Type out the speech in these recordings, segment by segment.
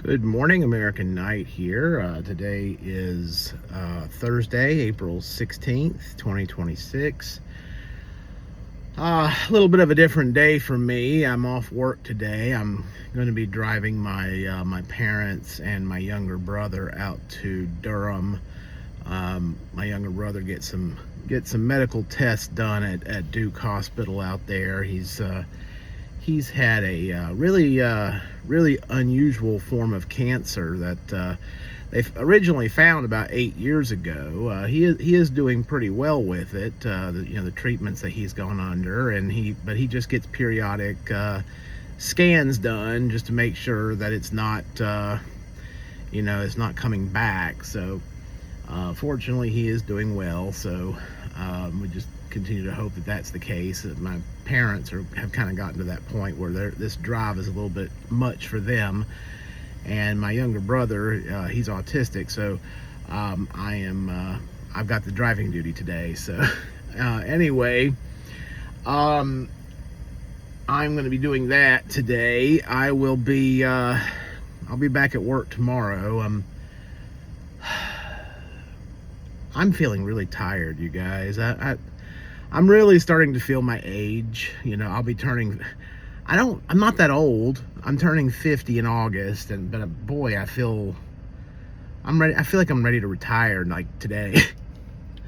Good morning, American Night here. Today is Thursday, April 16th, 2026. A little bit of a different day for me. I'm off work today. I'm going to be driving my parents and my younger brother out to Durham. My younger brother get some medical tests done at Duke Hospital out there. He's had a really unusual form of cancer that they originally found about 8 years ago. He is doing pretty well with it. The treatments that he's gone under, but he just gets periodic scans done just to make sure that it's not it's not coming back. So fortunately, he is doing well. So we just continue to hope that that's the case. That my parents have kind of gotten to that point where this drive is a little bit much for them, and my younger brother, he's autistic, so I've got the driving duty today. So anyway, I'm going to be doing that today. I'll be back at work tomorrow. I'm feeling really tired, you guys. I'm really starting to feel my age. I'll be turning, I'm not that old. I'm turning 50 in August, but boy, I feel like I'm ready to retire, like today.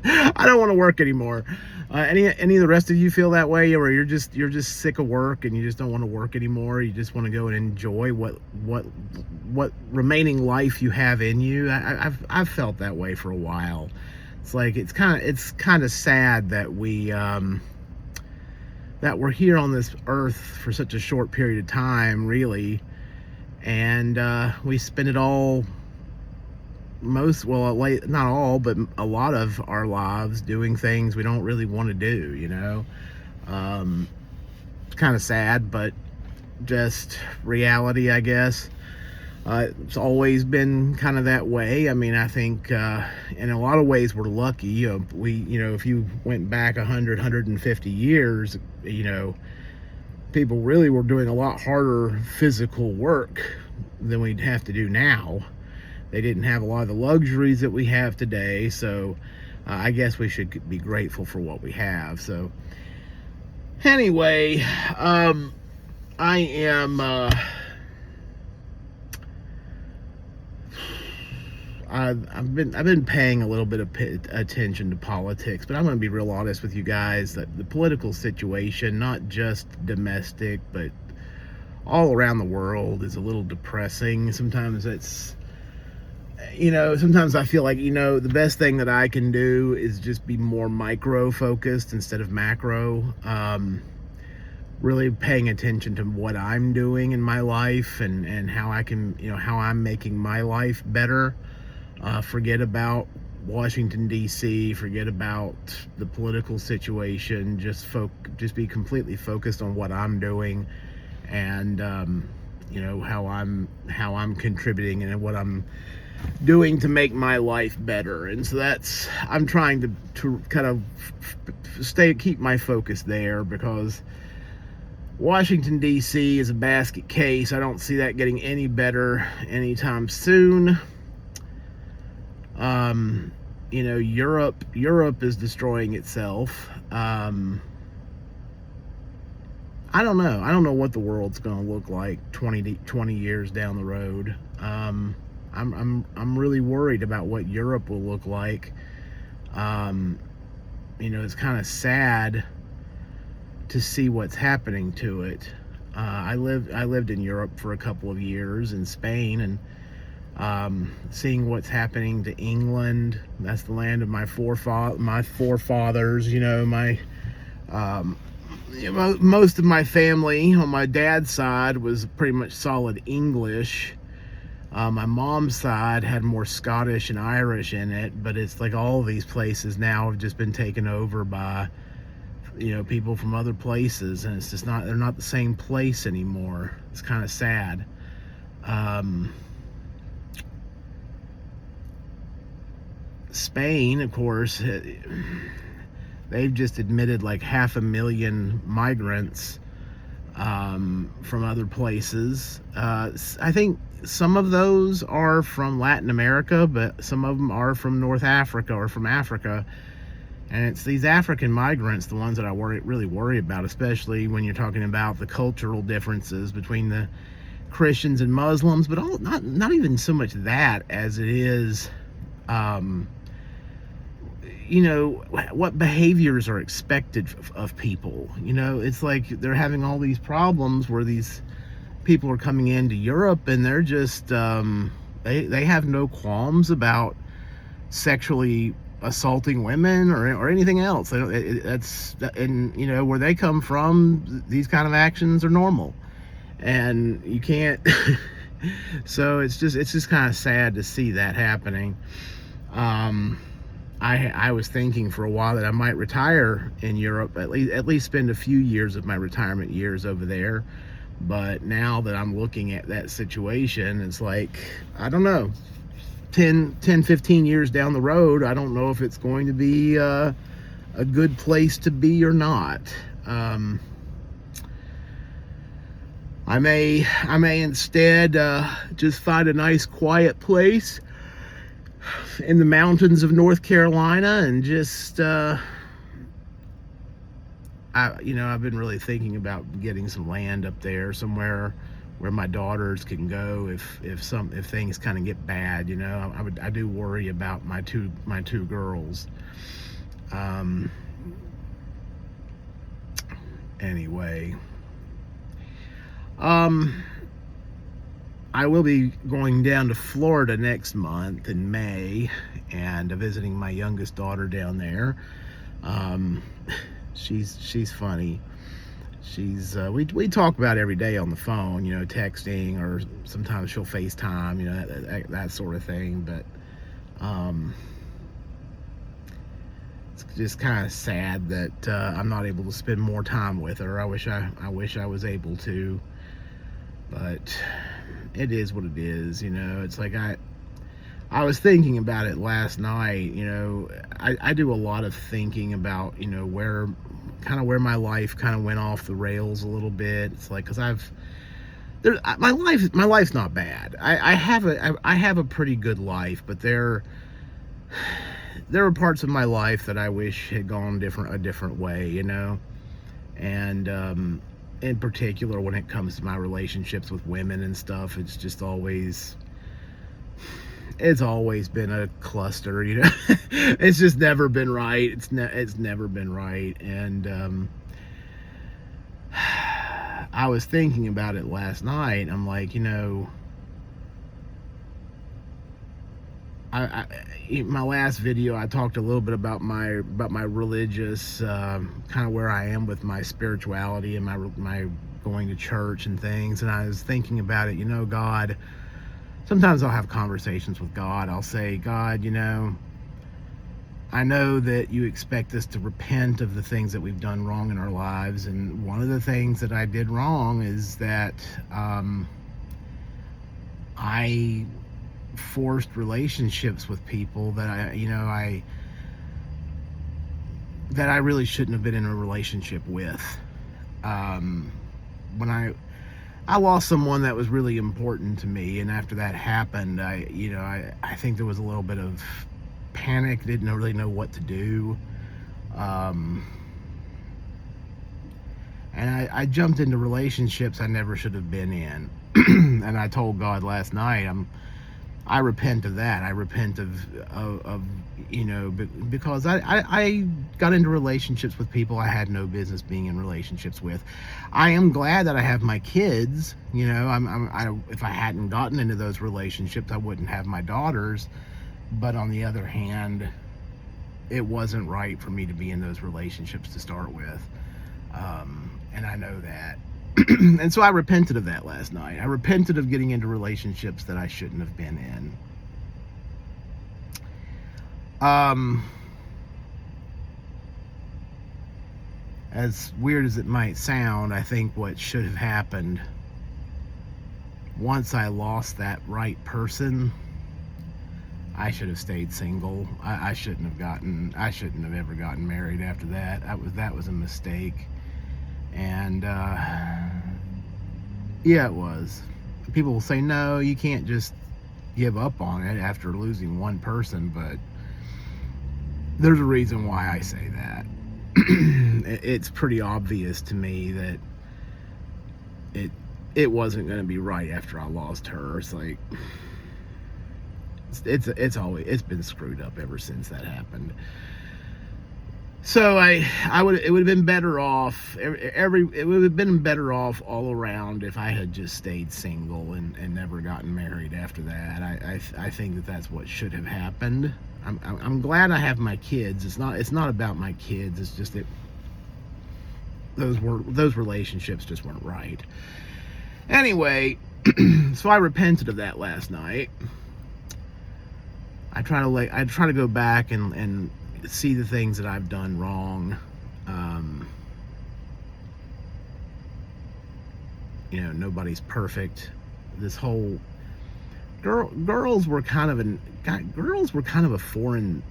I don't want to work anymore. Any of the rest of you feel that way, or you're just sick of work and you just don't want to work anymore? You just want to go and enjoy what remaining life you have in you? I've felt that way for a while. It's like it's kind of sad that we're here on this earth for such a short period of time, really, and we spend it all, not all, but a lot of our lives doing things we don't really want to do. It's kind of sad, but just reality, I guess. It's always been kind of that way. I mean, I think in a lot of ways we're lucky. If you went back 150 years, people really were doing a lot harder physical work than we'd have to do now. They didn't have a lot of the luxuries that we have today, so I guess we should be grateful for what we have. So anyway, I am I've been paying a little bit of attention to politics, but I'm going to be real honest with you guys that the political situation, not just domestic, but all around the world, is a little depressing. Sometimes sometimes I feel like, the best thing that I can do is just be more micro focused instead of macro. Really paying attention to what I'm doing in my life and how I can, how I'm making my life better. Forget about Washington, D.C., forget about the political situation, just be completely focused on what I'm doing and, how I'm contributing and what I'm doing to make my life better. And so I'm trying to kind of keep my focus there, because Washington, D.C. is a basket case. I don't see that getting any better anytime soon. Europe is destroying itself. I don't know what the world's going to look like 20 years down the road. I'm really worried about what Europe will look like. It's kind of sad to see what's happening to it. I lived in Europe for a couple of years in Spain, and seeing what's happening to England. That's the land of my forefathers. Most of my family on my dad's side was pretty much solid English. My mom's side had more Scottish and Irish in it, but it's like all of these places now have just been taken over by people from other places, and they're not the same place anymore. It's kind of sad. Spain, of course, they've just admitted like 500,000 migrants from other places. I think some of those are from Latin America, but some of them are from North Africa or from Africa. And it's these African migrants, the ones that I really worry about, especially when you're talking about the cultural differences between the Christians and Muslims, but not even so much that as it is, what behaviors are expected of people. It's like they're having all these problems where these people are coming into Europe and they're just, they have no qualms about sexually assaulting women or anything else. They don't, and where they come from, these kind of actions are normal, and you can't. So it's just kind of sad to see that happening. I was thinking for a while that I might retire in Europe, at least spend a few years of my retirement years over there. But now that I'm looking at that situation, it's like, I don't know, 15 years down the road, I don't know if it's going to be a good place to be or not. I may instead just find a nice quiet place in the mountains of North Carolina and just I've been really thinking about getting some land up there somewhere where my daughters can go if things kind of get bad. I do worry about my two girls. Anyway, I will be going down to Florida next month in May and visiting my youngest daughter down there. She's funny. We talk about every day on the phone, texting, or sometimes she'll FaceTime, that sort of thing. But it's just kind of sad that I'm not able to spend more time with her. I wish I was able to, but it is what it is. It's like I was thinking about it last night. I do a lot of thinking about where my life kind of went off the rails a little bit. It's like, because my life's not bad. I have a pretty good life, but there are parts of my life that I wish had gone a different way, and in particular when it comes to my relationships with women and stuff, it's always been a cluster. It's just never been right. It's never been right. And I was thinking about it last night. I'm like, my last video, I talked a little bit about my religious, kind of where I am with my spirituality and my going to church and things. And I was thinking about it, God. Sometimes I'll have conversations with God. I'll say, God, I know that you expect us to repent of the things that we've done wrong in our lives. And one of the things that I did wrong is that I forced relationships with people that I really shouldn't have been in a relationship with. When I lost someone that was really important to me, and after that happened, I think there was a little bit of panic. Didn't really know what to do, and I jumped into relationships I never should have been in. And I told God last night, I repent of that. I repent of because I got into relationships with people I had no business being in relationships with. I am glad that I have my kids. If I hadn't gotten into those relationships, I wouldn't have my daughters. But on the other hand, it wasn't right for me to be in those relationships to start with, and I know that. And so I repented of that last night. I repented of getting into relationships that I shouldn't have been in. As weird as it might sound, I think what should have happened, once I lost that right person, I should have stayed single. I shouldn't have ever gotten married after that. That was a mistake. And Yeah, it was. People will say, no, you can't just give up on it after losing one person, but there's a reason why I say that. It's pretty obvious to me that it it wasn't going to be right after I lost her. It's like it's been screwed up ever since that happened. So it would have been better off it would have been better off all around if I had just stayed single and never gotten married after that. I think that's what should have happened. I'm glad I have my kids. It's not about my kids. It's just that those relationships just weren't right. Anyway, so I repented of that last night. I try to go back and see the things that I've done wrong. Nobody's perfect. This whole girls were kind of a foreign,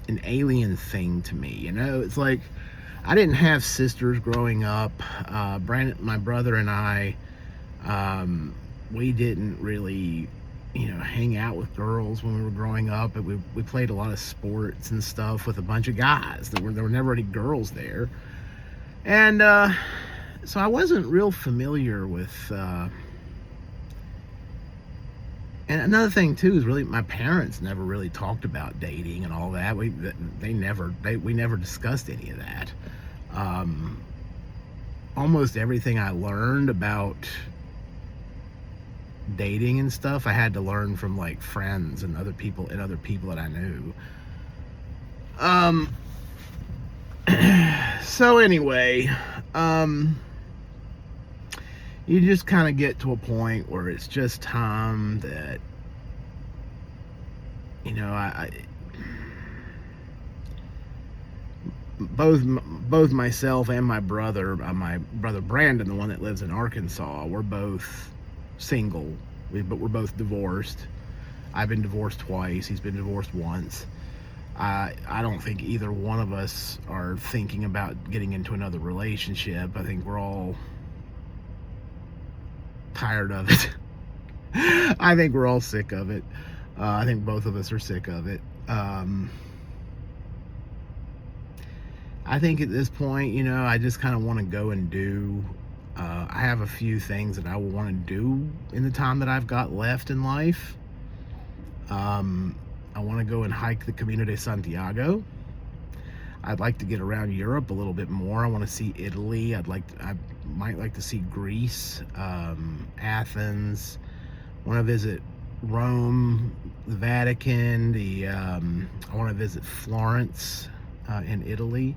an alien thing to me. It's like I didn't have sisters growing up. Brandon, my brother, and I, we didn't really hang out with girls when we were growing up. But we played a lot of sports and stuff with a bunch of guys. There were never any girls there, and so I wasn't real familiar with. And another thing too is really my parents never really talked about dating and all that. We never discussed any of that. Almost everything I learned about dating and stuff, I had to learn from like friends and other people that I knew. So anyway, you just kind of get to a point where it's just time that both myself and my brother Brandon, the one that lives in Arkansas, we're both single, but we're both divorced. I've been divorced twice. He's been divorced once. I don't think either one of us are thinking about getting into another relationship. I think we're all tired of it. I think we're all sick of it. I think both of us are sick of it. I think at this point, I just kind of want to go and do. I have a few things that I will want to do in the time that I've got left in life. I want to go and hike the Camino de Santiago. I'd like to get around Europe a little bit more. I want to see Italy. I might like to see Greece, Athens. I want to visit Rome, the Vatican. I want to visit Florence in Italy.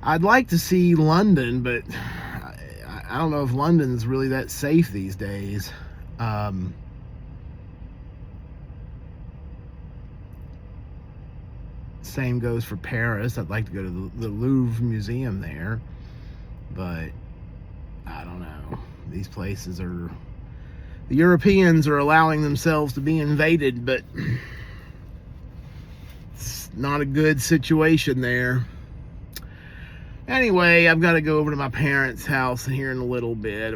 I'd like to see London, but I don't know if London's really that safe these days. Same goes for Paris. I'd like to go to the Louvre Museum there, but I don't know. These places the Europeans are allowing themselves to be invaded, but it's not a good situation there. Anyway, I've got to go over to my parents' house here in a little bit.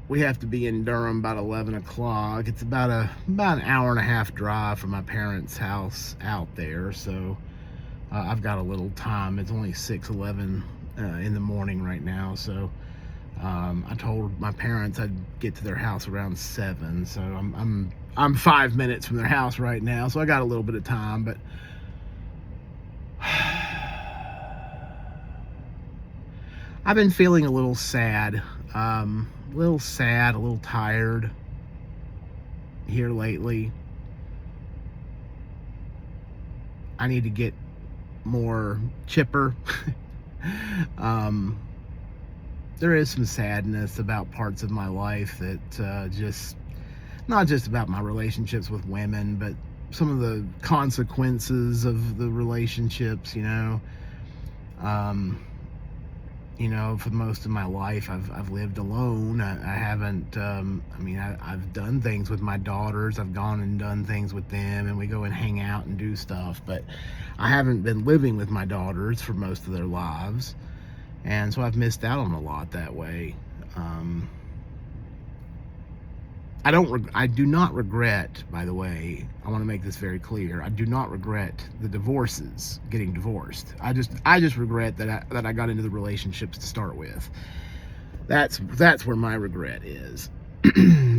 We have to be in Durham about 11 o'clock. It's about an hour and a half drive from my parents' house out there, so I've got a little time. It's only 6:11 in the morning right now, so I told my parents I'd get to their house around 7. So I'm 5 minutes from their house right now, so I got a little bit of time. But I've been feeling a little sad, a little tired here lately. I need to get more chipper. There is some sadness about parts of my life that just not just about my relationships with women, but some of the consequences of the relationships. For most of my life, I've lived alone. I haven't. I've done things with my daughters. I've gone and done things with them, and we go and hang out and do stuff. But I haven't been living with my daughters for most of their lives, and so I've missed out on a lot that way. I do not regret, by the way, I want to make this very clear. I do not regret the divorces, getting divorced. I just regret that I got into the relationships to start with. That's where my regret is.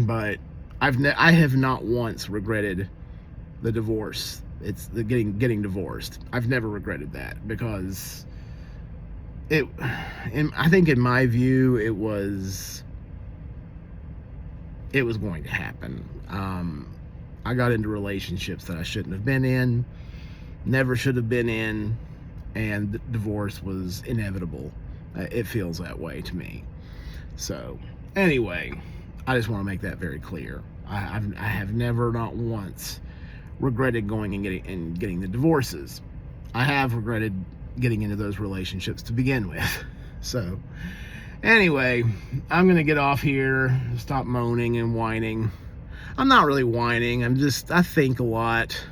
But I have not once regretted the divorce. It's the getting divorced. I've never regretted that, because I think in my view it was going to happen. I got into relationships that I shouldn't have been in, never should have been in, and divorce was inevitable. It feels that way to me. So anyway, I just want to make that very clear. I have never, not once, regretted going and getting the divorces. I have regretted getting into those relationships to begin with. So anyway, I'm gonna get off here, stop moaning and whining. I'm not really whining, I think a lot.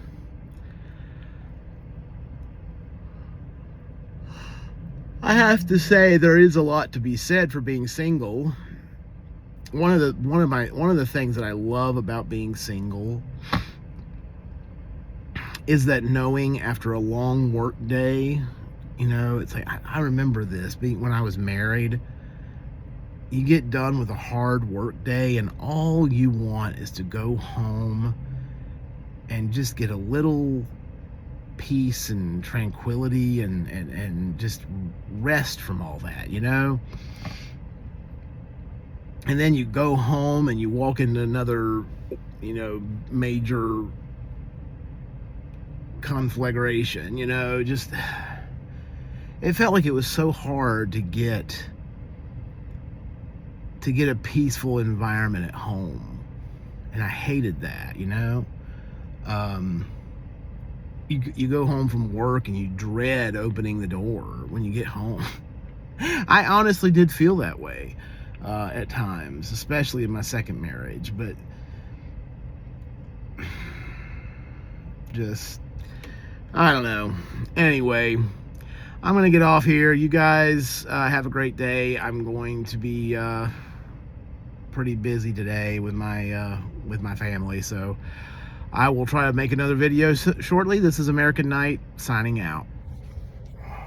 I have to say, there is a lot to be said for being single. One of the things that I love about being single is that knowing after a long work day, it's like, I remember this being when I was married. You get done with a hard work day and all you want is to go home and just get a little peace and tranquility and just rest from all that, And then you go home and you walk into another, major conflagration, just, it felt like it was so hard to get a peaceful environment at home. And I hated that, You go home from work and you dread opening the door when you get home. I honestly did feel that way at times, especially in my second marriage, but just, I don't know. Anyway, I'm gonna get off here. You guys have a great day. I'm going to be pretty busy today with my family, so I will try to make another video shortly. This is American Knight signing out.